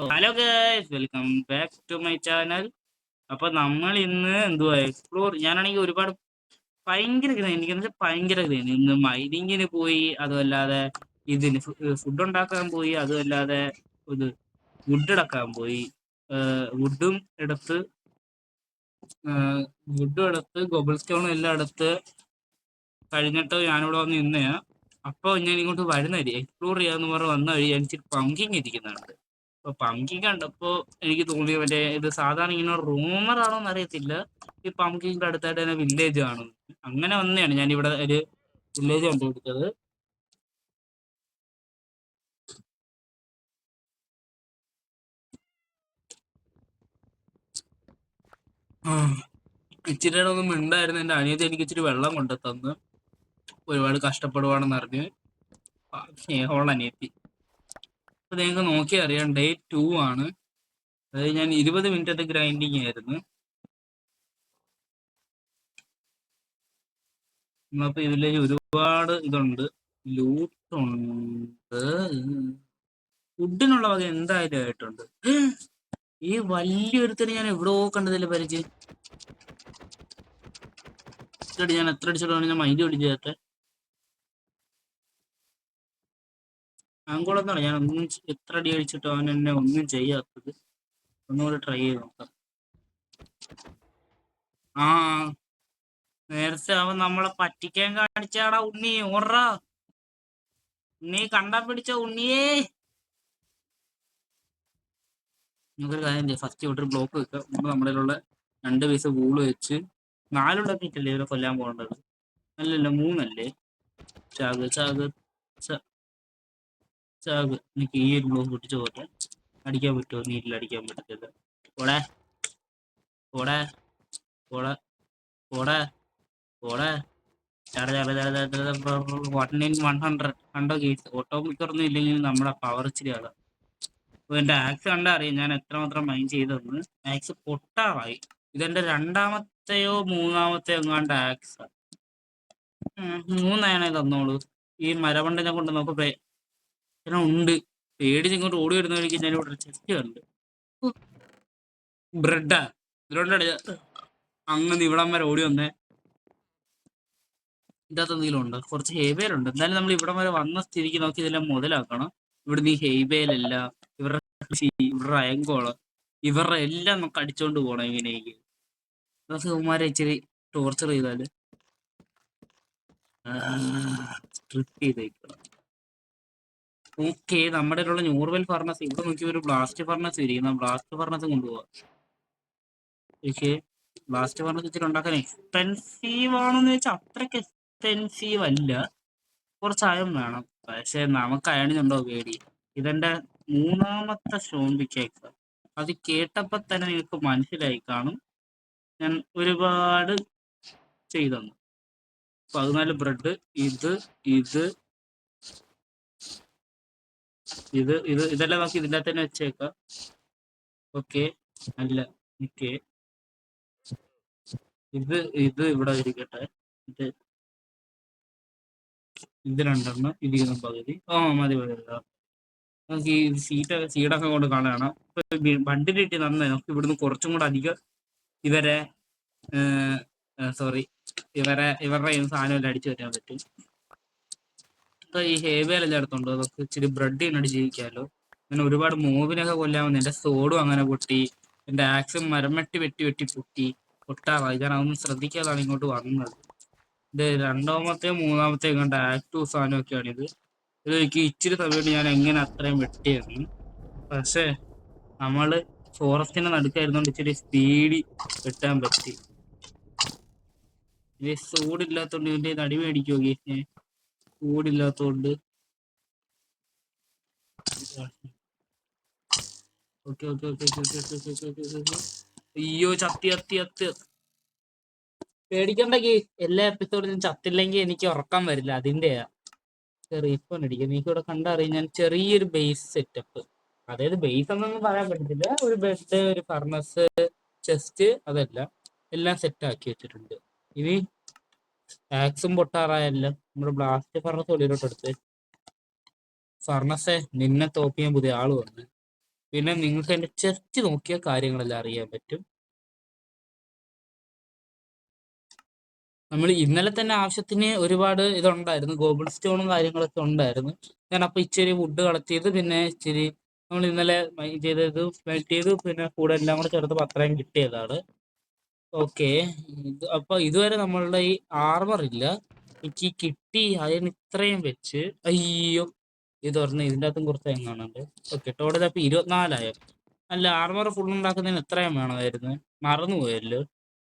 Hello guys, welcome back to my channel. അപ്പൊ നമ്മൾ ഇന്ന് എന്തുവാ എക്സ്പ്ലോർ. ഞാനാണെങ്കിൽ ഒരുപാട് ഭയങ്കര എനിക്കെന്ന് വെച്ചാൽ ഭയങ്കര ഇന്ന് മൈനിങ്ങിന് പോയി, അതുമല്ലാതെ ഇതിന് ഫുഡ് ഉണ്ടാക്കാൻ പോയി, അതുമല്ലാതെ ഇത് വുഡ് എടുക്കാൻ പോയി. വുഡും എടുത്ത് ഗോബിൾ സ്റ്റോണും എല്ലാം എടുത്ത് കഴിഞ്ഞിട്ട് ഞാനിവിടെ വന്ന് നിന്നയാ. അപ്പൊ ഞാൻ ഇങ്ങോട്ട് വരുന്നവര് എക്സ്പ്ലോർ ചെയ്യാന്ന് പറഞ്ഞ് വന്ന വഴി എനിക്ക് പങ്കിങ് ഇരിക്കുന്നുണ്ട്. അപ്പൊ പംകിൻ കണ്ടപ്പോ എനിക്ക് തോന്നി മറ്റേ ഇത് സാധാരണ ഇങ്ങനെ റൂമർ ആണോന്ന് അറിയത്തില്ല, ഈ പംകിന്റെ അടുത്തായിട്ട് തന്നെ വില്ലേജ് കാണും. അങ്ങനെ വന്നെയാണ് ഞാൻ ഇവിടെ ഒരു വില്ലേജ് കണ്ടുപിടിച്ചത്. ഇച്ചിരി ഒന്നും മിണ്ടായിരുന്നു. എന്റെ അനിയത്തി എനിക്ക് ഇച്ചിരി വെള്ളം കൊണ്ടു തന്ന് ഒരുപാട് കഷ്ടപ്പെടുവാണെന്ന് അറിഞ്ഞ്. സ്നേഹമുള്ള അനിയത്തി. അപ്പൊ നിങ്ങൾക്ക് നോക്കി അറിയാം, ഡേ 2 ആണ്. അതായത് ഞാൻ 20 മിനിറ്റത്തെ ഗ്രൈൻഡിങ് ആയിരുന്നു. അപ്പൊ ഈ വില്ലേജ് ഒരുപാട് ഇതുണ്ട്, ലൂട്ടുണ്ട്, ഫുഡിനുള്ള വക എന്തായാലും ആയിട്ടുണ്ട്. ഈ വലിയൊരുത്തര് ഞാൻ എവിടെയോ കണ്ടതില്ല പരിചയം. ഞാൻ എത്ര അടിച്ചിട്ടാണ് ഞാൻ മൈൻഡ് പിടിച്ചേട്ടെ. ആങ്കോളെന്നാണ് ഞാൻ ഒന്നും എത്ര അടി അടിച്ചിട്ടോ അവൻ എന്നെ ഒന്നും ചെയ്യാത്തത്. ഒന്നുകൂടെ ട്രൈ ചെയ്ത് നോക്കാം. ആ, നേരത്തെ അവൻ നമ്മളെ പറ്റിക്കാൻ കാണിച്ചാടാ ഉണ്ണി. ഓർറ ഉണ്ണി, കണ്ടാ പിടിച്ച ഉണ്ണിയേ. നമുക്കൊരു കാര്യം ചെയ്യാം, ഫസ്റ്റ് ഇവിടെ ഒരു ബ്ലോക്ക് വെക്കാം. നമ്മളിലുള്ള 2 പീസ് വൂള് വെച്ച് 4 ഉണ്ടാക്കിയിട്ടല്ലേ ഇവരെ കൊല്ലാൻ പോകേണ്ടത്? അല്ലല്ല, 3 അല്ലേ? ചാക് ചാക് ചാക്. എനിക്ക് ഈ ഒരു ബ്ലോക്ക് പൊട്ടിച്ച് പോട്ടെ. അടിക്കാൻ പറ്റുമോ? നീറ്റിൽ അടിക്കാൻ പറ്റത്തില്ല. ഓടെ ഓടെ ഓടെ ഓടെ ഓടെ 100 കേസ് ഓട്ടോമിക്കൊന്നും ഇല്ലെങ്കിൽ നമ്മുടെ പവർ ഇച്ചിരി ആകാം. അപ്പൊ എന്റെ ആക്സ് കണ്ടാ അറിയാം ഞാൻ എത്രമാത്രം മൈൻഡ് ചെയ്തെന്ന്. ആക്സ് പൊട്ടാറായി. ഇതെന്റെ 2ാമത്തെയോ 3ാമത്തെയോ എങ്ങാണ്ട് ആക്സ്. 3 തന്നോളൂ. ഈ മരവണ്ടിനെ കൊണ്ട് നമുക്ക് ഉണ്ട്. പേടിച്ച് ഇങ്ങോട്ട് ഓടി വരുന്ന വഴിക്ക് ഞാൻ ഇവിടെ ചെസ്റ്റ് കണ്ട്. ബ്രെഡാ ഇതിലോട്ടടി. അങ്ങനെ ഇവിടം വരെ ഓടി വന്നേ. ഇതിനകത്ത് എന്തെങ്കിലും ഉണ്ട്? കുറച്ച് ഹെയ്ബേലുണ്ട്. എന്തായാലും നമ്മൾ ഇവിടം വരെ വന്ന സ്ഥിതിക്ക് നോക്കി ഇതെല്ലാം മുതലാക്കണം. ഇവിടുന്ന് ഈ ഹെയ്ബേലല്ല, ഇവരുടെ അയങ്കോള്, ഇവരുടെ എല്ലാം നമുക്ക് അടിച്ചോണ്ട് പോകണം. എങ്ങനെയെങ്കിലും ഇവന്മാരെ ഇച്ചിരി ടോർച്ചർ ചെയ്താല് സ്ട്രിപ്പ് ചെയ്തേക്കണം. ഓക്കെ, നമ്മുടെ ഉള്ള ന്യൂർവൽ ഫർണസ് ഇവിടെ നോക്കി ഒരു ബ്ലാസ്റ്റ് ഫർണസ് ഇരിക്കുന്ന. ബ്ലാസ്റ്റ് ഫർണസ് കൊണ്ടുപോവാം. ഓക്കെ, ബ്ലാസ്റ്റ് ഫർണസ് ഇച്ചിരി ഉണ്ടാക്കാൻ എക്സ്പെൻസീവ് ആണെന്ന് വെച്ചാൽ അത്രയ്ക്ക് എക്സ്പെൻസീവ് അല്ല. കുറച്ച് അയം വേണം. പക്ഷെ നമുക്ക് അയണിനുണ്ടോ പേടി? ഇതെന്റെ 3ാമത്തെ സ്റ്റോൺ പിക്കാക്സ്. അത് കേട്ടപ്പോ തന്നെ നിങ്ങൾക്ക് മനസ്സിലായി കാണും ഞാൻ ഒരുപാട് ചെയ്തു. 14 ബ്രെഡ്. ഇത് ഇത് ഇത് ഇത് ഇതെല്ലാം നമുക്ക് ഇതിൻ്റെ തന്നെ വെച്ചേക്കാം. ഓക്കെ, അല്ല, ഓക്കെ, ഇത് ഇത് ഇവിടെ ഇരിക്കട്ടെ. ഇത് 2 ഇതിന്ന് പകുതി. മതി മതി. നമുക്ക് ഈ സീഡൊക്കെ കൊണ്ട് കാണണം. ബണ്ടിൽ കിട്ടി നന്നായി. നമുക്ക് ഇവിടുന്ന് കുറച്ചും കൂടെ അധികം ഇവരുടെ സാധനം അടിച്ചു വരാൻ പറ്റും. ഈ ഹേവേലെല്ലാം എടുത്തുണ്ട്. അതൊക്കെ ഇച്ചിരി ബ്രെഡ് ഇന്നടി ജീവിക്കാമല്ലോ. അങ്ങനെ ഒരുപാട് മോവിനൊക്കെ കൊല്ലാമെന്ന്. എന്റെ സോഡും അങ്ങനെ പൊട്ടി, എന്റെ ആക്സും മരം വെട്ടി വെട്ടി വെട്ടി പൊട്ടാറായി. ഞാൻ അതൊന്നും ശ്രദ്ധിക്കാതാണ് ഇങ്ങോട്ട് വന്നത്. ഇത് 2ാമത്തെയോ 3ാമത്തെയോ കണ്ട ആക്റ്റീവ് സാധനമൊക്കെയാണിത്. ഇതെനിക്ക് ഇച്ചിരി സമയത്ത് ഞാൻ എങ്ങനെ അത്രയും വെട്ടിയായിരുന്നു. പക്ഷേ നമ്മള് ഫോറസ്റ്റിന്റെ നടുക്കായിരുന്നോണ്ട് ഇച്ചിരി സ്പീഡി വെട്ടാൻ പറ്റി. ഇത് സൂടില്ലാത്തോണ്ട് ഇതിന്റെ അടി മേടിക്കുമോ ഗീസിനെ? സൂടില്ലാത്തോണ്ട്. Okay okay okay okay. അയ്യോ, ചത്തി. പേടിക്കണ്ട ഗീസ്, എല്ലാ എപ്പിസോഡിലും ചത്തില്ലെങ്കിൽ എനിക്ക് ഉറക്കം വരില്ല. അതിന്റെയാ റീഫോൺ അടിക്കുക. നിങ്ങൾക്ക് ഇവിടെ കണ്ടറിയാം ഞാൻ ചെറിയൊരു ബേസ് സെറ്റപ്പ്, അതായത് ബേസ് എന്നൊന്നും പറയാൻ പറ്റത്തില്ല, ഒരു ബെഡ്, ഒരു ഫർണസ്, ചെസ്റ്റ്, അതെല്ലാം സെറ്റ് ആക്കി വെച്ചിട്ടുണ്ട്. ഇനി ആക്സും പൊട്ടാറായല്ല, നമ്മുടെ ബ്ലാസ്റ്റ് ഫർണസ് ഉള്ളിലോട്ട് എടുത്ത്. ഫർണസെ, നിന്നെ തോപ്പിയാൻ പുതിയ ആള് വന്നു. പിന്നെ നിങ്ങൾക്ക് എൻ്റെ ചെസ്റ്റ് നോക്കിയ കാര്യങ്ങളെല്ലാം അറിയാൻ പറ്റും. നമ്മൾ ഇന്നലെ തന്നെ ആവശ്യത്തിന് ഒരുപാട് ഇതുണ്ടായിരുന്നു, ഗോബിൾ സ്റ്റോണും കാര്യങ്ങളൊക്കെ ഉണ്ടായിരുന്നു. ഞാൻ അപ്പോൾ ഇച്ചിരി വുഡ് കളക്ട് ചെയ്ത് പിന്നെ ഇച്ചിരി നമ്മൾ ഇന്നലെ ചെയ്തത് സ്മെൽറ്റ് ചെയ്ത് പിന്നെ കൂടെ എല്ലാം കൂടെ ചേർത്തപ്പോൾ അത്രയും കിട്ടിയതാണ്. ഓക്കെ, അപ്പൊ ഇതുവരെ നമ്മളുടെ ഈ ആർമർ ഇല്ല, എനിക്ക് കിട്ടി അതിന് ഇത്രയും വെച്ച്. അയ്യോ, ഇത് പറഞ്ഞ ഇതിൻ്റെ അകത്തും കുറച്ച് എങ്ങാനുണ്ട്. ഓക്കെ, ടോട്ടൽ അപ്പൊ 24,000. അല്ല, ആർമർ ഫുൾ ഉണ്ടാക്കുന്നതിന് എത്രയും വേണമായിരുന്നു, മറന്നുപോയല്ലോ.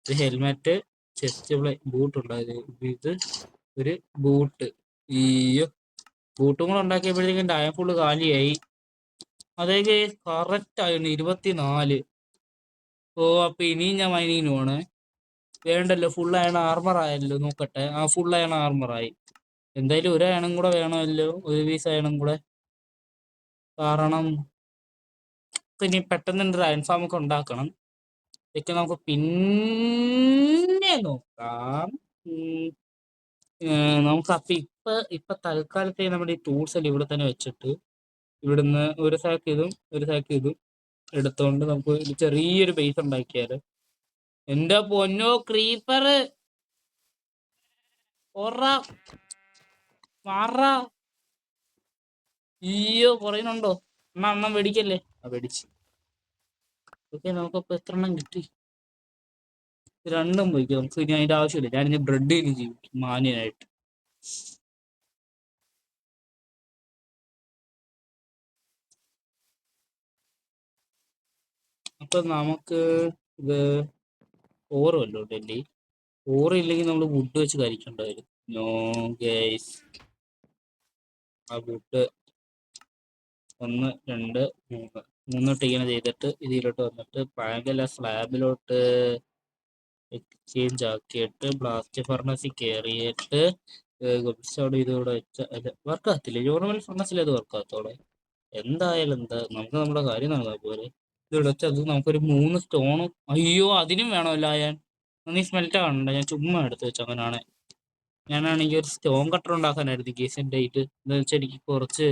ഇത് ഹെൽമെറ്റ്, ചെസ്റ്റ് പ്ലേ, ബൂട്ട് ഉണ്ടായത്, ഇത് ഒരു ബൂട്ട്. അയ്യോ, ബൂട്ടും കൂടെ ഉണ്ടാക്കിയപ്പോഴത്തേക്കും ടൈം ഫുള്ള് കാലിയായി. അതൊക്കെ കറക്റ്റ് ആയിരുന്നു 24. ഓ, അപ്പൊ ഇനിയും ഞാൻ മൈനിങ്ങിന് പോണേ. വേണ്ടല്ലോ, ഫുൾ അയൺ ആർമർ ആയല്ലോ. നോക്കട്ടെ, ആ ഫുൾ അയൺ ആർമറായി. എന്തായാലും ഒരു അയണും കൂടെ വേണമല്ലോ, ഒരു പീസ് അയണും കൂടെ. കാരണം ഇനി പെട്ടെന്ന് ഒരു അയൺ ഫാം ഒക്കെ ഉണ്ടാക്കണം. ഇതൊക്കെ നമുക്ക് പിന്നെ നോക്കാം. നമുക്ക് അപ്പൊ ഇപ്പൊ തൽക്കാലത്തെ നമ്മുടെ ഈ ടൂൾസ് എല്ലാം ഇവിടെ തന്നെ വെച്ചിട്ട് ഇവിടുന്ന് ഒരു സാക്ക് ഇതും ഒരു സാക്ക് ഇതും എടുത്തോണ്ട് നമുക്ക് ചെറിയൊരു ബേസ് ഉണ്ടാക്കിയാല്. എന്റെ പൊന്നോ ക്രീപ്പർ, അയ്യോ പറയുന്നുണ്ടോ? അണ്ണം വെടിക്കല്ലേ. വെടിച്ച്. ഓക്കെ, നമുക്കപ്പോ എത്ര എണ്ണം കിട്ടി? രണ്ടും പോയിക്കും. നമുക്ക് ഇനി അതിന്റെ ആവശ്യമില്ല. ഞാനിനി ബ്രെഡ് ഇനി ജീവിക്കും മാന്യനായിട്ട്. അപ്പൊ നമുക്ക് ഇത് ഓറുമല്ലോ ഡൽഹി. ഓറില്ലെങ്കിൽ നമ്മൾ വുഡ് വെച്ച് കഴിക്കേണ്ട വരും. നോ ഗൈസ്, ആ വുഡ് 1 2 3 മൂന്നിട്ട് ഇങ്ങനെ ചെയ്തിട്ട് ഇതിലോട്ട് വന്നിട്ട് പാങ്കല്ല സ്ലാബിലോട്ട് എക്സ്ചേഞ്ച് ആക്കിയിട്ട് ബ്ലാസ്റ്റ് ഫർണസിൽ കയറിയിട്ട് ഗോബ്സ്റ്റോൺ ഇതിലൂടെ വെച്ച വർക്കാകത്തില്ല. നോർമൽ ഫർണസിൽ അത് വർക്കാകത്തോടെ. എന്തായാലും എന്താ, നമുക്ക് നമ്മുടെ കാര്യം നടന്നാൽ പോലെ. ഇതിവിടെ വെച്ച് അത് നമുക്കൊരു 3 സ്റ്റോണും. അയ്യോ, അതിനും വേണമല്ലോ ഞാൻ. നീ സ്മെൽറ്റ് കാണണ്ട, ഞാൻ ചുമ്മാ എടുത്ത് വെച്ചു. അങ്ങനെയാണ്. ഞാനാണെങ്കിൽ ഒരു സ്റ്റോൺ കട്ടർ ഉണ്ടാക്കാനായിരുന്നു കേസിൻ്റെ ആയിട്ട്. എന്താ വെച്ചാൽ എനിക്ക് കുറച്ച്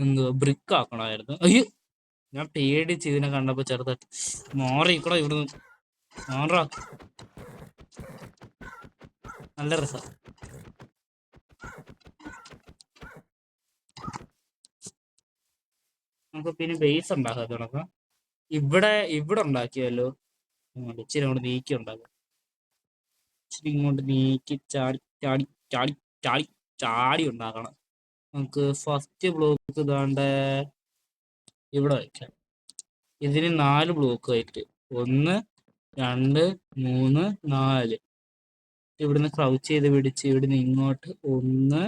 എന്തുവാ ബ്രിക്ക് ആക്കണമായിരുന്നു. അയ്യോ, ഞാൻ പേടിച്ച് ഇതിനെ കണ്ടപ്പോ ചെറുതായിട്ട് മാറിക്കട ഇവിടുന്ന്. മാറാ, നല്ല രസം. നമുക്ക് പിന്നെ ബേസ് ഉണ്ടാക്കാം. തുടക്കം ഇവിടെ ഉണ്ടാക്കിയല്ലോ. ഇച്ചിരി അങ്ങോട്ട് നീക്കി ഉണ്ടാക്കാം. ഇച്ചിരി ഇങ്ങോട്ട് നീക്കി ചാടി ചാടി ചാടി ചാടി ചാടി ഉണ്ടാക്കണം. നമുക്ക് ഫസ്റ്റ് ബ്ലോക്ക് ഇതാണ്ട് ഇവിടെ വയ്ക്കാം. ഇതിന് 4 ബ്ലോക്ക് ആയിട്ട് 1 2 3 4. ഇവിടുന്ന് ക്രൗച്ച് ചെയ്ത് പിടിച്ച് ഇവിടുന്ന് ഇങ്ങോട്ട് 1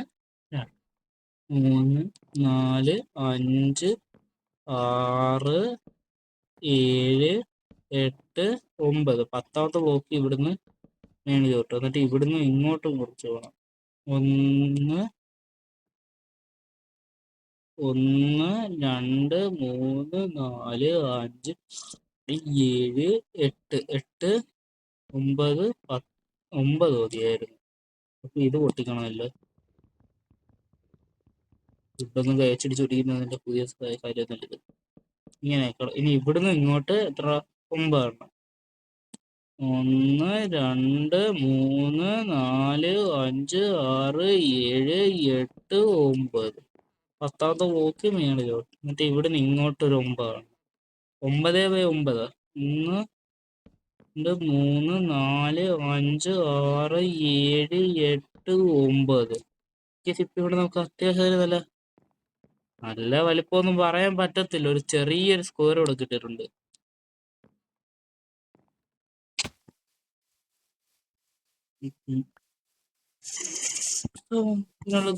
2 3 4 5 6 7 8 9. 10ാമത്തെ ബ്ലോക്ക് ഇവിടുന്ന് മേളിൽ തൊട്ട് എന്നിട്ട് ഇവിടുന്ന് ഇങ്ങോട്ട് മുറിച്ച് പോകണം. 1 1 2 3 4 5 7 8 8 9 10. 9 മതിയായിരുന്നു. അപ്പൊ ഇത് പൊട്ടിക്കണമല്ലോ. ഇപ്പൊന്നും കഴിച്ചടിച്ചൊടിക്കുന്നതിന്റെ പുതിയ കാര്യമൊന്നുമില്ല. ഇങ്ങനെ ഇനി ഇവിടുന്ന് ഇങ്ങോട്ട് എത്ര? 9 എണ്ണം. 1 2 3 4 5 6 7 8 9. 10ാമത്തെ ബ്ലോക്ക് മേളിലോട്ട്. എന്നിട്ട് ഇവിടുന്ന് ഇങ്ങോട്ടൊരു 9 ആണ്. 9/9. 1 2 3 4 5 6 7 8 9. ഇപ്പൊ ഇവിടെ നമുക്ക് അത്യാവശ്യം നല്ല വലിപ്പമൊന്നും പറയാൻ പറ്റത്തില്ല. ഒരു ചെറിയൊരു സ്ക്വയർ ഇവിടെ കിട്ടിയിട്ടുണ്ട്.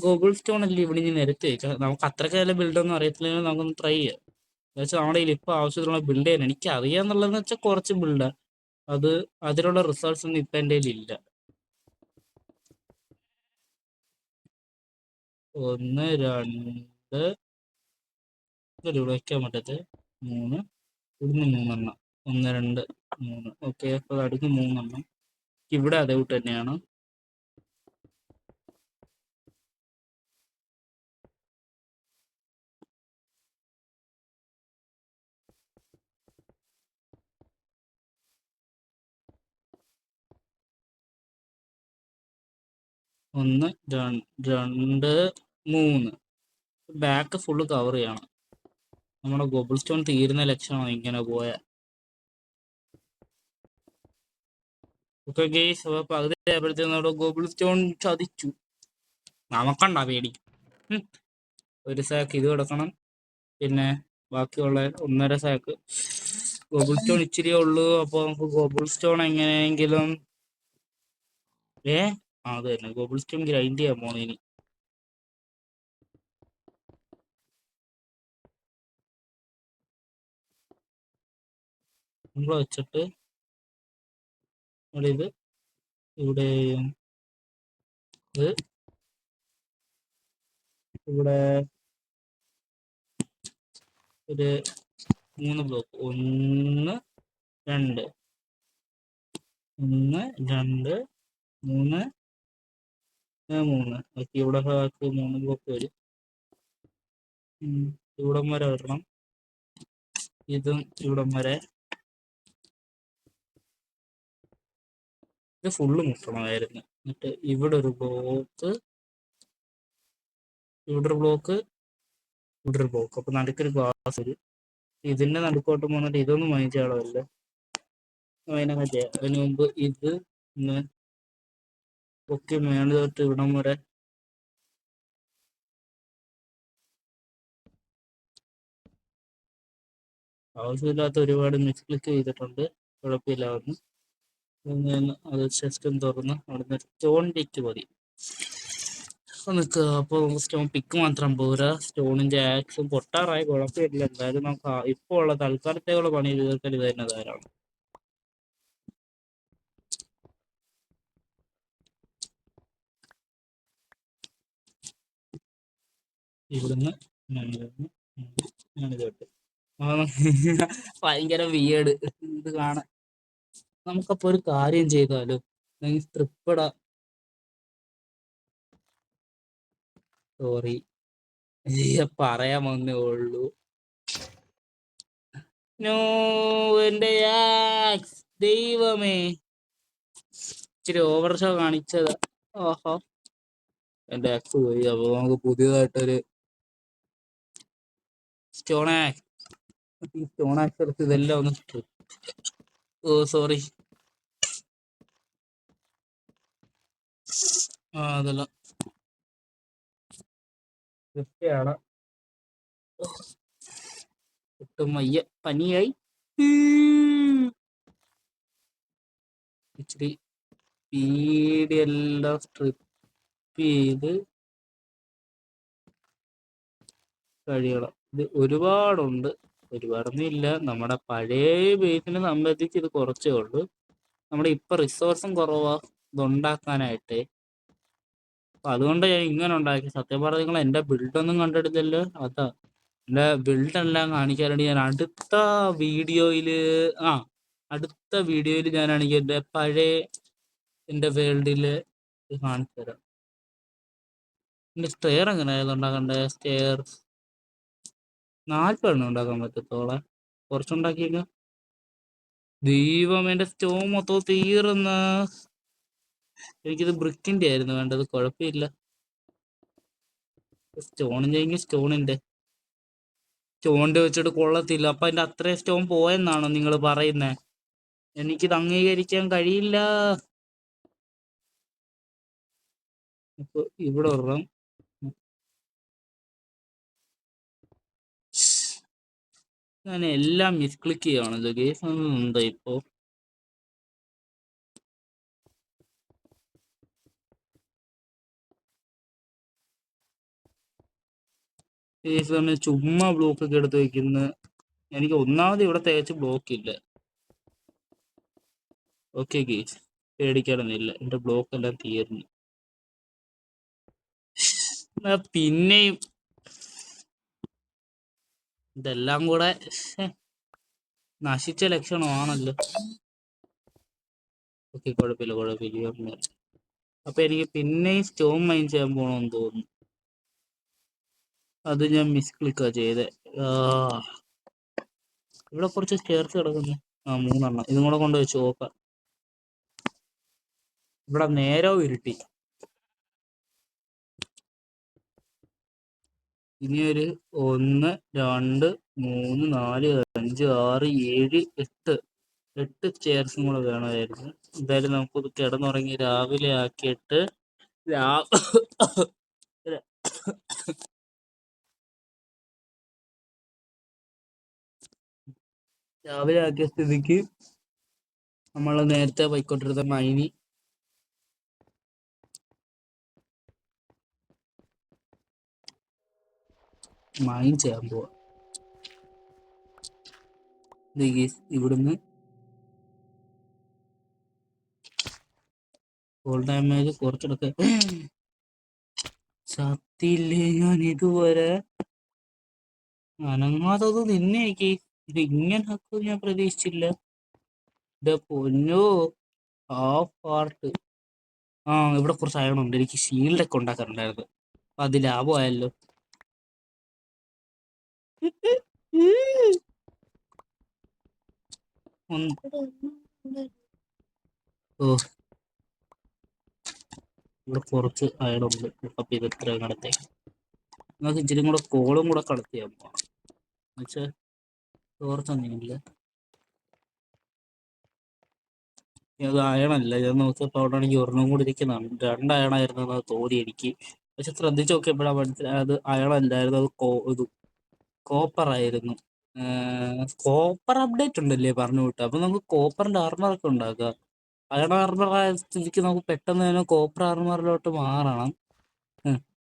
ഗോഗിൾ സ്റ്റോൺ അല്ലേ ഇവിടെ ഇനി നിരത്തി വെക്കാം. നമുക്ക് അത്രയ്ക്ക് നല്ല ബിൽഡൊന്നും അറിയത്തില്ലെങ്കിൽ നമുക്കൊന്ന് ട്രൈ ചെയ്യാം. എന്നുവെച്ചാൽ നമ്മുടെ കയ്യിൽ ഇപ്പൊ ആവശ്യത്തിനുള്ള ബിൽഡ് ചെയ്യാൻ എനിക്ക് അറിയാന്നുള്ളതെന്ന് വെച്ചാൽ കുറച്ച് ബിൽഡ്. അതിനുള്ള റിസൾട്ട്സ് ഒന്നും ഇപ്പൊ എൻ്റെ കയ്യിൽ ഇല്ല. 1 2 ഇവിടെ വയ്ക്കാൻ പറ്റത്ത് 3. ഇവിടുന്ന് 3 എണ്ണം. 1 2 3. ഓക്കെ, അപ്പൊ അടുത്ത് 3 എണ്ണം. ഇവിടെ അതേ കൂട്ട് തന്നെയാണ്. 1 2 3 ബാക്ക് ഫുള്ള് കവർ ചെയ്യണം. നമ്മുടെ ഗോബിൾ സ്റ്റോൺ തീരുന്ന ലക്ഷണമാണ് ഇങ്ങനെ പോയ. ഓക്കെ ഗെയ്സ്, അപ്പോൾ പകുതി ആയപ്പോഴത്തേക്കും നമ്മുടെ ഗോബിൾ സ്റ്റോൺ ചതിച്ചു. നമുക്കണ്ട പേടി. ഒരു സാക്ക് ഇത് കിടക്കണം, പിന്നെ ബാക്കിയുള്ള 1.5 സാക്ക് ഗോബിൾ സ്റ്റോൺ ഇച്ചിരിയേ ഉള്ളൂ. അപ്പോൾ നമുക്ക് ഗോബിൾ സ്റ്റോൺ എങ്ങനെയെങ്കിലും അത് തന്നെ ഗോബിൾ സ്റ്റോൺ ഗ്രൈൻഡ് ചെയ്യാൻ പോണു ഇനി. നമ്മൾ വെച്ചിട്ട് ഇവിടെ ഇത് ഇവിടെ ഇവിടെ ഒരു 3 ബ്ലോക്ക് 1 2 1 2 3 3. ഓക്കെ, ഇവിടെ 3 ബ്ലോക്ക് വരും. ഇവിടം വരെ വരണം, ഇതും ഇവിടം വരെ. ഇത് ഫുള്ള് മുട്ടണമായിരുന്നു. എന്നിട്ട് ഇവിടെ ഒരു ബ്ലോക്ക്, ഇവിടെ ഒരു ബ്ലോക്ക്, ഇവിടെ ഒരു ബ്ലോക്ക്. അപ്പൊ നടുക്കൊരു ഗ്ലാസ് വരും. ഇതിന്റെ നടുക്കോട്ട് പോന്നിട്ട് ഇതൊന്നും വാങ്ങിച്ചാളല്ല, അതിനൊക്കെ ചെയ്യാം. അതിന് മുമ്പ് ഇത് പൊക്കി മേളിൽ തൊട്ട് ഇവിടം വരെ ആവശ്യമില്ലാത്ത ഒരുപാട് മിസ്ക്ലിക്ക് ചെയ്തിട്ടുണ്ട്. കുഴപ്പമില്ല. അത് ചെസ്റ്റും തുറന്ന് അവിടുന്ന് സ്റ്റോൺ പിക്ക് മതി നിൽക്കുക. അപ്പോൾ സ്റ്റോൺ പിക്ക് മാത്രം പോരാ, സ്റ്റോണിന്റെ ആക്സും പൊട്ടാറായി. കുഴപ്പമില്ല. എന്തായാലും നമുക്ക് ഇപ്പോൾ ഉള്ള തൽക്കാലത്തേക്കുള്ള പണി തീർക്കൽ ഇത് തന്നെ ധാരാളം. ഇവിടുന്ന് ഞാനിതോട്ട് ഭയങ്കര വിയേഡ് ഇത് കാണാൻ. നമുക്കപ്പോ ഒരു കാര്യം ചെയ്താലോ, ട്രിപ്പിടാ, സോറി പറയാൻ വന്നേ ഉള്ളൂ. നോ, എന്റെ ആക്സ്, ദൈവമേ, ഇച്ചിരി ഓവർ ഷോ കാണിച്ചതാ. ഓഹോ, എന്റെ ആക്സ് പോയി. അപ്പൊ നമുക്ക് പുതിയതായിട്ടൊരു സ്റ്റോൺ ആക്സ്, സ്റ്റോൺ ആക്സ് എടുത്ത് ഇതെല്ലാം ഒന്ന് സോറി അതെല്ലാം കൃത്യമാണ്. ഒട്ടും വയ്യ, പനിയായി. ഇച്ചിരി പീഡിയെല്ലാം സ്ട്രിപ്പ് ചെയ്ത് കഴിയണം. ഇത് ഒരുപാടുണ്ട്, ഒരുപാടൊന്നും ഇല്ല. നമ്മുടെ പഴയ ബേസിനെ സംബന്ധിച്ച് ഇത് കുറച്ചേ ഉള്ളൂ. നമ്മുടെ ഇപ്പൊ റിസോഴ്സും കുറവാ ഇതുണ്ടാക്കാനായിട്ട്. അപ്പൊ അതുകൊണ്ട് ഞാൻ ഇങ്ങനെ ഉണ്ടാക്കി. സത്യം പറഞ്ഞ നിങ്ങൾ എന്റെ ബിൽഡൊന്നും കണ്ടെടുത്തല്ലോ. അതാ എന്റെ ബിൽഡെല്ലാം കാണിക്കാനായിട്ട് ഞാൻ അടുത്ത വീഡിയോയില് ഞാനാണെങ്കിൽ എന്റെ പഴയ എന്റെ വേൾഡില് കാണിച്ചു തരാം. എന്റെ സ്റ്റെയർ എങ്ങനെയായിരുന്നു ഉണ്ടാക്കണ്ടേ? സ്റ്റെയർ 40 എണ്ണം ഉണ്ടാക്കാൻ പറ്റത്തോളെ, കുറച്ചുണ്ടാക്കിയേക്ക. ദൈവം, എന്റെ സ്റ്റോൺ മൊത്തം തീർന്ന. എനിക്കിത് ബ്രിക്കിന്റെ ആയിരുന്നു വേണ്ടത്. കുഴപ്പമില്ല, സ്റ്റോണിന്റെ വെച്ചിട്ട് കൊള്ളത്തില്ല. അപ്പൊ അതിന്റെ അത്രയും സ്റ്റോൺ പോയെന്നാണോ നിങ്ങൾ പറയുന്നേ? എനിക്കിത് അംഗീകരിക്കാൻ കഴിയില്ല. അപ്പൊ ഇവിടെ ഒരെണ്ണം, ഞാൻ എല്ലാം മിസ്ക്ലിക്ക് ചെയ്യുകയാണല്ലോ ഗേസ്. എന്താ ഇപ്പോ ഗേസ് ചുമ്മാ ബ്ലോക്ക് ഒക്കെ എടുത്ത് വെക്കുന്ന. എനിക്ക് ഒന്നാമത് ഇവിടെ തേച്ച് ബ്ലോക്ക് ഇല്ല. ഓക്കെ ഗേസ്, പേടിക്കാനൊന്നുമില്ല. എന്റെ ബ്ലോക്ക് എല്ലാം തീർന്നു. പിന്നെയും ഇതെല്ലാം കൂടെ നശിച്ച ലക്ഷണമാണല്ലോ. ഓക്കെ, കുഴപ്പമില്ല. അപ്പൊ എനിക്ക് പിന്നെയും സ്റ്റോൺ മൈൻ ചെയ്യാൻ പോണമെന്ന് തോന്നുന്നു. അത് ഞാൻ മിസ്ക്ലിക്കാ ചെയ്തേ. ഇവിടെ കുറച്ച് സ്റ്റെയർസ് കിടക്കുന്നു. 3 എണ്ണം. ഇതും കൂടെ കൊണ്ട് വെച്ച് നോക്കാം. ഇവിടെ നേരവും ഇരുട്ടി. ഇനി ഒരു 1 2 3 4 5 6 7 8 ചെയർസും കൂടെ വേണമായിരുന്നു. എന്തായാലും നമുക്കത് കിടന്നുറങ്ങി രാവിലെ ആക്കിയിട്ട് രാവിലെ ആക്കിയ സ്ഥിതിക്ക് നമ്മൾ നേരത്തെ പോയിക്കൊണ്ടിരുന്ന മൈൻ ചെയ്യാൻ പോവാ. ഇവിടുന്ന് ഫുൾ ഡാമേജ് കുറച്ചെടുക്ക. ചത്തില്ലേ ഞാൻ ഇതുവരെ അനങ്ങാത്തത് നിന്നേക്ക്. ഇത് ഇങ്ങനെ ആക്കും ഞാൻ പ്രതീക്ഷിച്ചില്ല. എന്റെ പൊന്നോ, ഹാഫ് പാർട്ട്. ഇവിടെ കുറച്ച് അയണുണ്ട്. എനിക്ക് ഷീൽഡൊക്കെ ഉണ്ടാക്കാറുണ്ടായിരുന്നു. അത് ലാഭമായല്ലോ. ഓ, ഇവിടെ കുറച്ച് അയണുണ്ട്. അപ്പൊ ഇത് ഇത്രയും കടത്തേക്ക് നമുക്ക് ഇച്ചിരി കൂടെ കോളും കൂടെ കളക്ട് പോവാം. എന്നുവെച്ചാൽ തോർത്തൊന്നുമില്ല. അത് അയണല്ല. ഞാൻ നോക്കിയപ്പോൾ അവിടെ ആണെങ്കിൽ ഒരെണ്ണം കൂടി ഇരിക്കുന്നതാണ്. 2 അയണായിരുന്നു എന്ന് തോന്നി എനിക്ക്. പക്ഷെ ശ്രദ്ധിച്ച് നോക്കിയപ്പോഴാണ് മനസ്സിലായത് അത് അയണല്ലായിരുന്നു. അത് ഇത് കോപ്പർ ആയിരുന്നു. കോപ്പർ അപ്ഡേറ്റ് ഉണ്ടല്ലേ പറഞ്ഞു വിട്ടു. അപ്പൊ നമുക്ക് കോപ്പറിന്റെ ആർമറൊക്കെ ഉണ്ടാക്കാം. അയൺ ആർമർ ആയ സ്ഥിതിക്ക് നമുക്ക് പെട്ടെന്ന് തന്നെ കോപ്പർ ആർമറിലോട്ട് മാറണം.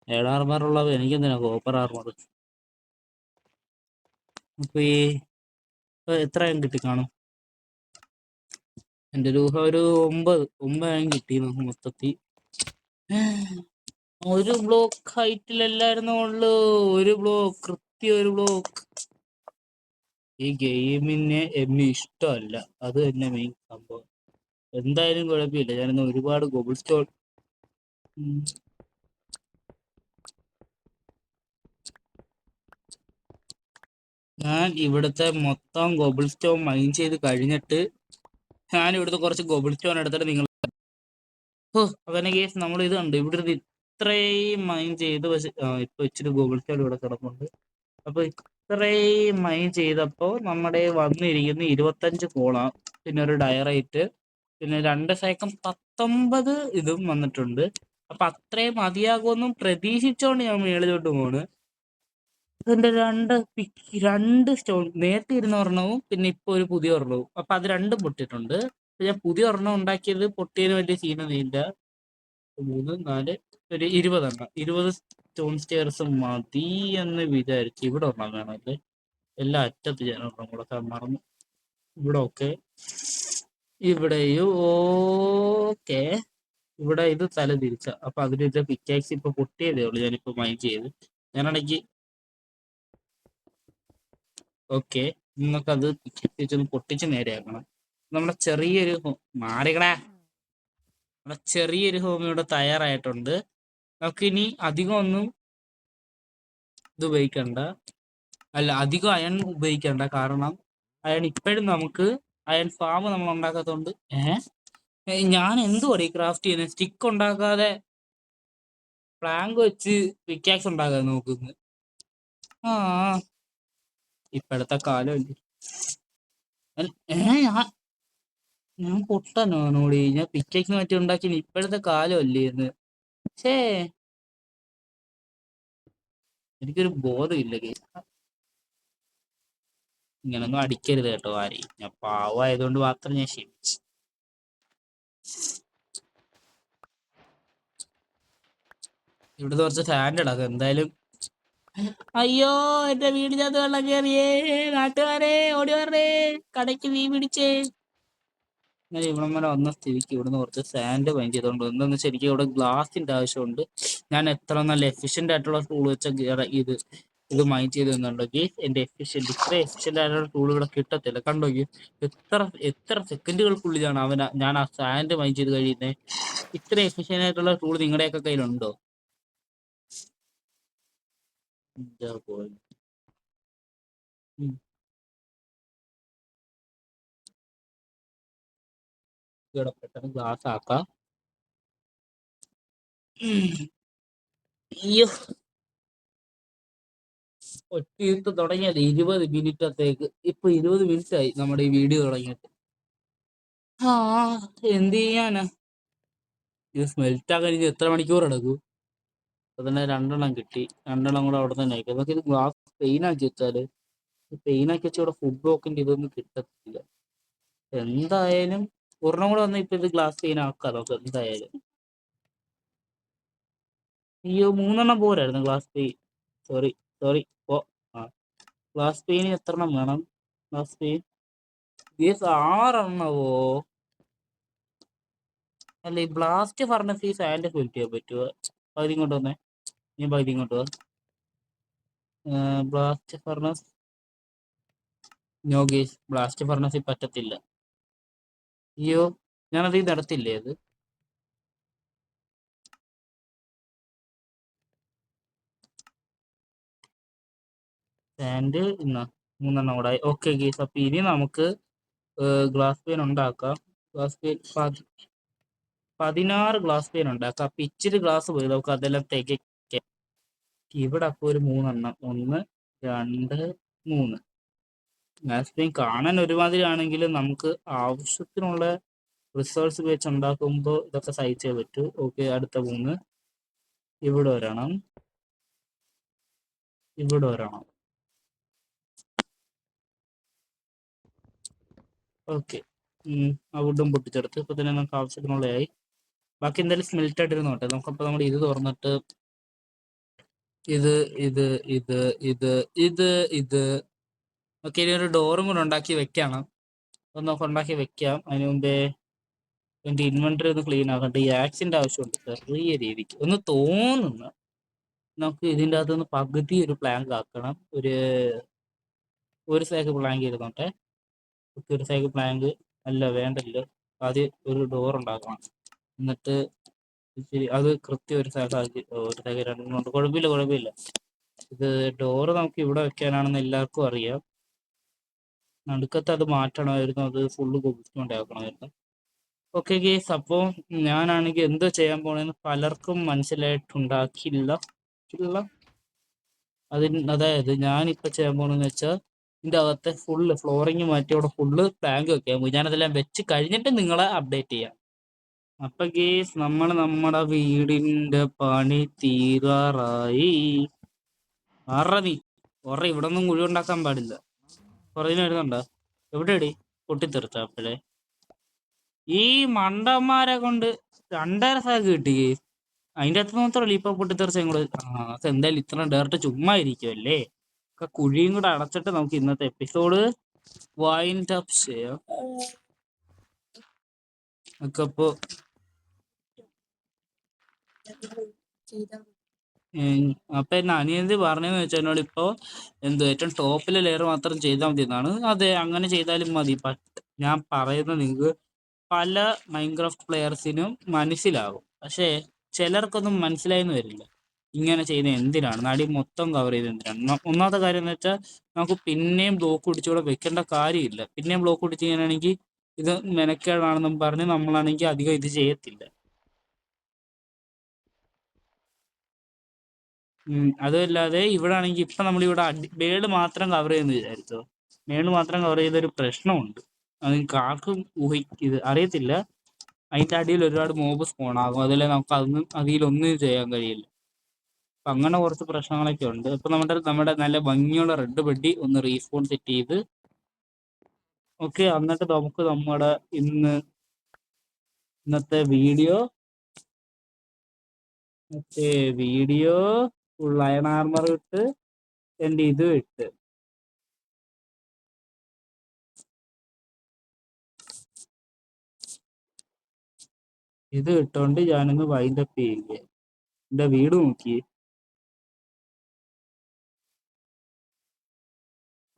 അയൺ ആർമർ ഉള്ളത് എനിക്കെന്തിനാ കോപ്പർ ആർമർ? അപ്പൊ ഈ എത്രയും കിട്ടി കാണും. എന്റെ രൂപ ഒരു 9 കിട്ടി നമുക്ക് മൊത്തത്തിൽ. ഒരു ബ്ലോക്ക് ഹൈറ്റിലല്ലായിരുന്നു ഉള്ളു. ഒരു ബ്ലോക്ക്, കൃത്യം ഒരു ബ്ലോക്ക്. ഈ ഗെയിമിനെ എന്നെ ഇഷ്ടമല്ല. അത് തന്നെ മെയിൻ സംഭവം. എന്തായാലും കുഴപ്പമില്ല. ഞാനിന്ന് ഒരുപാട് ഗോബിൾ സ്റ്റോൺ ഞാൻ ഇവിടുത്തെ മൊത്തം ഗോബിൾ സ്റ്റോൺ മൈൻ ചെയ്ത് കഴിഞ്ഞിട്ട് ഞാൻ ഇവിടുത്തെ കുറച്ച് ഗോബിൾ സ്റ്റോൺ എടുത്തിട്ട് നിങ്ങൾ അങ്ങനെ കേസ് നമ്മൾ ഇത് കണ്ടു. ഇവിടെ ഇത്രയും മൈൻ ചെയ്ത്. പക്ഷെ ഇപ്പൊ ഇച്ചിരി ഗോബിൾ സ്റ്റോൺ ഇവിടെ കിടപ്പുണ്ട്. അപ്പൊ ഇത്രയും മൈൻ ചെയ്തപ്പോ നമ്മുടെ വന്നിരിക്കുന്ന 25 കോളാം, പിന്നെ ഒരു ഡയറൈറ്റ്, പിന്നെ 2 സൈക്കം 19 ഇതും വന്നിട്ടുണ്ട്. അപ്പൊ അത്രയും മതിയാകുമെന്നും പ്രതീക്ഷിച്ചോണ്ട് ഞാൻ മേളിലോട്ട് പോണ്. അതിന്റെ 2 സ്റ്റോൺ നേരത്തെ ഇരുന്ന ഒരെണ്ണവും പിന്നെ ഇപ്പൊ ഒരു പുതിയ ഒരെണ്ണവും. അപ്പൊ അത് രണ്ടും പൊട്ടിയിട്ടുണ്ട്. ഞാൻ പുതിയ ഒരെണ്ണം ഉണ്ടാക്കിയത് പൊട്ടിയതിന് വലിയ സീനൊന്നുമില്ല. 3 4 ഒരു 20 സ്റ്റോൺ സ്റ്റെയർസ് മതി എന്ന് വിചാരിച്ചു. ഇവിടെ ഒരെണ്ണം വേണമല്ലേ? എല്ലാ അറ്റത്ത് ഞാൻ ഒരെണ്ണം കൊടുക്കാൻ മറന്നു. ഇവിടെ ഓക്കെ, ഇവിടെയും ഓക്കെ. ഇവിടെ ഇത് തല തിരിച്ച. അപ്പൊ അതിന്റെ പിക്കാക്സ് ഇപ്പൊ പൊട്ടിയതേ ഉള്ളൂ. ഞാനിപ്പോ മൈൻഡ് ചെയ്ത് ഞാനാണെങ്കിൽ ഓക്കെ. നിങ്ങൾക്കത് തിരിച്ചൊന്ന് പൊട്ടിച്ച് നേരെയാക്കണം. നമ്മുടെ ചെറിയൊരു മാറികളെ നമ്മുടെ ചെറിയൊരു ഹോം ഇവിടെ തയ്യാറായിട്ടുണ്ട്. നമുക്കിനി അധികം ഒന്നും ഇത് ഉപയോഗിക്കണ്ട. അധികം അയൺ ഉപയോഗിക്കണ്ട. കാരണം അയൺ ഇപ്പോഴും നമുക്ക് അയൺ ഫാം നമ്മൾ ഉണ്ടാക്കാത്തതുകൊണ്ട്. ഞാൻ എന്തുവാണ് ഈ ക്രാഫ്റ്റ് ചെയ്യുന്നത്? സ്റ്റിക്ക് ഉണ്ടാക്കാതെ പ്ലാങ്ക് വെച്ച് പിക്കാക്സ് ഉണ്ടാക്കാൻ നോക്കുന്നു. ഇപ്പോഴത്തെ കാലമല്ലേ. ഞാൻ പൊട്ടനാണോടി? ഞാൻ പിക്കാക്സ് മാറ്റി ഉണ്ടാക്കി. ഇപ്പോഴത്തെ കാലമല്ലേ എന്ന്. എനിക്കൊരു ബോധമില്ല. ഇങ്ങനൊന്നും അടിക്കരുത് കേട്ടോ ആരെയും. ഞാൻ പാവമായതുകൊണ്ട് മാത്രം ഞാൻ ക്ഷമിച്ചു. ഇവിടുത്തെ കുറച്ച് ഫാൻ്റെ ഇടാം എന്തായാലും. അയ്യോ, എന്റെ വീടിനകത്ത് വെള്ളം കയറിയേ. നാട്ടുകാരെ ഓടി വരണേ, കടയ്ക്ക് മീൻ പിടിച്ചേ. ഞാൻ ഇവിടം വരെ വന്ന സ്ഥിതിക്ക് ഇവിടുന്ന് കുറച്ച് സാൻഡ് മൈൻ ചെയ്തോണ്ട്. എന്താന്ന് വെച്ചാൽ എനിക്ക് ഇവിടെ ഗ്ലാസിന്റെ ആവശ്യമുണ്ട്. ഞാൻ എത്ര നല്ല എഫിഷ്യന്റ് ആയിട്ടുള്ള ടൂൾ വെച്ച ഇത് മൈൻ ചെയ്ത് തന്നുണ്ടെങ്കിൽ എന്റെ ഇത്ര എഫിഷ്യന്റ് ആയിട്ടുള്ള ടൂൾ ഇവിടെ കിട്ടത്തില്ല. കണ്ടോക്കി എത്ര സെക്കൻഡുകൾക്കുള്ളിലാണ് ഞാൻ ആ സാൻഡ് മൈൻ ചെയ്ത് കഴിയുന്നത്. ഇത്ര എഫിഷ്യന്റ് ആയിട്ടുള്ള ടൂൾ നിങ്ങളുടെയൊക്കെ കയ്യിലുണ്ടോ? ഇവിടെ പെട്ടെന്ന് ഗ്ലാസ് ആക്കാം. അയ്യോ, ഒറ്റയിട്ട് തുടങ്ങിയത് 20 മിനിറ്റത്തേക്ക്. ഇപ്പൊ 20 മിനിറ്റ് ആയി നമ്മുടെ ഈ വീഡിയോ തുടങ്ങിയിട്ട്. ആ എന്ത് ചെയ്യാനാ, ഇത് സ്മെൽറ്റ് ആക്കാൻ ഇനി എത്ര മണിക്കൂർ എടുക്കും? അപ്പൊ തന്നെ 2 കിട്ടി. 2 കൂടെ അവിടെ തന്നെ ആയിരിക്കും. നമുക്ക് ഇത് ഗ്ലാസ് പെയിനാക്കി വെച്ചാല്, പെയിനാക്കി വെച്ചാൽ ഇവിടെ ഫുഡ് ബ്ലോക്കിന്റെ ഇതൊന്നും കിട്ടത്തില്ല. എന്തായാലും ഒരെണ്ണം കൂടെ വന്നാൽ ഇപ്പൊ ഇത് ഗ്ലാസ് പെയിൻ ആക്കാം നമുക്ക് എന്തായാലും. അയ്യോ 3 പോരായിരുന്നു ഗ്ലാസ് പെയിൻ. Sorry sorry. ഓ ആ ഗ്ലാസ് പെയിൻ എത്ര വേണം? ഗ്ലാസ് പെയിൻ 6 അല്ല, ഈ ബ്ലാസ്റ്റ് ഫർണസ് സാൻഡ് ഫിൽ ചെയ്യാൻ പറ്റുമോ? പകുതി ഇങ്ങോട്ട് വന്നേ, ഞാൻ പകുതി ഇങ്ങോട്ട് വാ. ബ്ലാസ്റ്റ് ഫർണസ് നോ ഗേസ്, ബ്ലാസ്റ്റ് ഫർണസിൽ പറ്റത്തില്ല. അയ്യോ ഞാനത് നടത്തില്ലേ അത്. സാൻഡ് ഇന്നാ 3 കൂടെ. ഓക്കെ ഗേസ്, അപ്പൊ ഇനി നമുക്ക് ഗ്ലാസ് പെയിൻ ഉണ്ടാക്കാം. ഗ്ലാസ് പെയിൻ 16 ഗ്ലാസ് പെയിൻ ഉണ്ടാക്കാം. അപ്പൊ ഇച്ചിരി ഗ്ലാസ് പോയി നമുക്ക് അതെല്ലാം തികയ്ക്കാം. ഇവിടെ അപ്പൊ ഒരു 3 1 2 3 ഗ്ലാസ് പെയിൻ കാണാൻ ഒരുമാതിരി ആണെങ്കിലും നമുക്ക് ആവശ്യത്തിനുള്ള റിസൾട്ട്സ് വെച്ച് ഉണ്ടാക്കുമ്പോൾ ഇതൊക്കെ സഹിച്ചേ പറ്റൂ. ഓക്കെ, അടുത്ത 3 ഇവിടെ ഒരെണ്ണം, ഇവിടെ ഒരെണ്ണം. ഓക്കെ, ആ വുഡും പൊട്ടിച്ചെടുത്ത് ഇപ്പൊ തന്നെ നമുക്ക് ആവശ്യത്തിനുള്ളതായി. ബാക്കി എന്തായാലും സ്മെൽറ്റ് ആയിട്ടിരുന്നോട്ടെ. നമുക്കപ്പോൾ നമ്മൾ ഇത് തുറന്നിട്ട് ഇത് ഇത് ഇത് ഇത് ഇത് ഇത് ഓക്കെ, ഇനി ഒരു ഡോറും കൂടെ ഉണ്ടാക്കി വെക്കണം. ഒന്നൊക്കെ ഉണ്ടാക്കി വെക്കാം. അതിന് മുമ്പേ എൻ്റെ ഇൻവെന്ററി ഒന്ന് ക്ലീൻ ആക്കട്ടെ. ഈ ആക്സിന്റെ ആവശ്യമുണ്ട് ചെറിയ രീതിക്ക് ഒന്ന് തോന്നുന്നു. നമുക്ക് ഇതിൻ്റെ അകത്തുനിന്ന് പകുതി ഒരു പ്ലാങ്ക് ആക്കണം. ഒരു സൈഡ് പ്ലാങ്ക് ഇരുന്നോട്ടെ. ഒരു സൈഡ് പ്ലാങ്ക് അല്ല വേണ്ടല്ലോ. ആദ്യം ഒരു ഡോർ ഉണ്ടാക്കണം. എന്നിട്ട് ശരി, അത് കൃത്യം ഒരു സൈഡ് ആക്കി. ഒരു സൈഡ് 2 കുഴപ്പമില്ല. ഇത് ഡോറ് നമുക്ക് ഇവിടെ വെക്കാനാണെന്ന് എല്ലാവർക്കും അറിയാം. നടുക്കത്ത് അത് മാറ്റണമായിരുന്നു, അത് ഫുള്ള് കൊണ്ടാക്കണമായിരുന്നു. ഓക്കെ ഗേസ്, അപ്പോൾ ഞാനാണെങ്കിൽ എന്തോ ചെയ്യാൻ പോണെന്ന് പലർക്കും മനസ്സിലായിട്ടുണ്ടാക്കില്ല. അതായത് ഞാനിപ്പോൾ ചെയ്യാൻ പോണെന്ന് വെച്ചാൽ ഇതിൻ്റെ അകത്തെ ഫുള്ള് ഫ്ലോറിങ് മാറ്റി അവിടെ ഫുള്ള് പ്ലാങ്ക് വെക്കാൻ പോയി. ഞാനതെല്ലാം വെച്ച് കഴിഞ്ഞിട്ട് നിങ്ങളെ അപ്ഡേറ്റ് ചെയ്യാം. അപ്പൊ ഗേസ്, നമ്മുടെ വീടിന്റെ പണി തീരാറായി. നീ ഇവിടെ ഒന്നും കുഴി ഉണ്ടാക്കാൻ പാടില്ല. പുറകിന് വരുന്നുണ്ടോ? എവിടെയടി പൊട്ടിത്തെറിച്ച അപ്പോഴേ ഈ മണ്ടന്മാരെ കൊണ്ട് 2.5 സാഗ് കിട്ടി. അതിൻ്റെ അകത്ത് മാത്രമല്ല ഇപ്പൊ പൊട്ടിത്തെറിച്ച ഞങ്ങള്. എന്തായാലും ഇത്ര ഡയറക്റ്റ് ചുമ്മാ ഇരിക്കുമല്ലേ. കുഴിയും കൂടെ അടച്ചിട്ട് നമുക്ക് ഇന്നത്തെ എപ്പിസോഡ് വൈൻഡ് അപ്പ് ചെയ്യാം. അപ്പൊ അപ്പൊ എന്നെ അനിയന്തി പറഞ്ഞതെന്ന് വെച്ചാൽ എന്നോട് ഇപ്പോ ഏറ്റവും ടോപ്പിലെ ലെയർ മാത്രം ചെയ്താൽ മതി എന്നാണ്. അതെ, അങ്ങനെ ചെയ്താലും മതി. ഞാൻ പറയുന്നത് നിങ്ങൾക്ക് പല മൈൻക്രാഫ്റ്റ് പ്ലെയേഴ്സിനും മനസ്സിലാകും. പക്ഷേ ചിലർക്കൊന്നും മനസ്സിലായെന്ന് വരില്ല ഇങ്ങനെ ചെയ്യുന്നത് എന്തിനാണ്, നടി മൊത്തം കവർ ചെയ്ത് എന്തിനാണ്. ഒന്നാമത്തെ കാര്യം എന്ന് വെച്ചാൽ നമുക്ക് പിന്നെയും ബ്ലോക്ക് പിടിച്ചുകൂടെ വെക്കേണ്ട കാര്യമില്ല. പിന്നെയും ബ്ലോക്ക് പിടിച്ച് ചെയ്യാനാണെങ്കിൽ ഇത് മെനക്കേടാണെന്നും പറഞ്ഞ് നമ്മളാണെങ്കിൽ അധികം ഇത് ചെയ്യത്തില്ല. അതുമല്ലാതെ ഇവിടെ ആണെങ്കിൽ ഇപ്പൊ നമ്മളിവിടെ മേള് മാത്രം കവർ ചെയ്യുന്ന വിചാരിച്ചോ. മേള് മാത്രം കവർ ചെയ്തൊരു പ്രശ്നമുണ്ട്. അത് നിങ്ങൾക്ക് ആർക്കും ഇത് അറിയത്തില്ല. അതിന്റെ അടിയിൽ ഒരുപാട് മോബ് സ്പോൺ ആകും. അതിൽ നമുക്ക് അതിലൊന്നും ചെയ്യാൻ കഴിയില്ല. അപ്പൊ അങ്ങനെ കുറച്ച് പ്രശ്നങ്ങളൊക്കെ ഉണ്ട്. ഇപ്പൊ നമ്മുടെ നല്ല ഭംഗിയുള്ള റെഡ് ബെഡി ഒന്ന് റീസ്പോൺ സെറ്റ് ചെയ്ത് ഓക്കെ. എന്നിട്ട് നമുക്ക് നമ്മുടെ ഇന്നത്തെ വീഡിയോ ഫുൾ അയൺ ആർമർ ഇട്ട് എൻ്റെ ഇത് ഇട്ട് ഇത് ഇട്ടോണ്ട് ഞാനൊന്ന് വൈൻഡ് അപ്പ് ചെയ്യുക. എൻ്റെ വീട് നോക്കി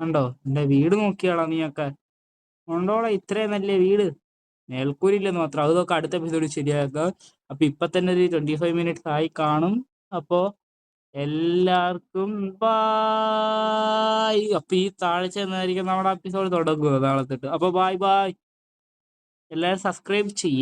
കണ്ടോ, എൻ്റെ വീട് നോക്കിയാളാ നീയൊക്കെ. കൊണ്ടോളാം, ഇത്രയും നല്ല വീട്. മേൽക്കൂരില്ലെന്ന് മാത്രം. അതൊക്കെ അടുത്ത എപ്പിസോഡിൽ ശരിയാക്കുക. അപ്പൊ ഇപ്പൊ തന്നെ ഒരു 25 മിനിറ്റ്സ് ആയി കാണും. അപ്പോ എല്ലാവർക്കും ബായ്. അപ്പൊ ഈ താഴ്ച എന്നായിരിക്കും നമ്മുടെ എപ്പിസോഡ് തുടങ്ങുക നാളെ തൊട്ട്. അപ്പൊ ബായ്. എല്ലാവരും സബ്സ്ക്രൈബ് ചെയ്യേ.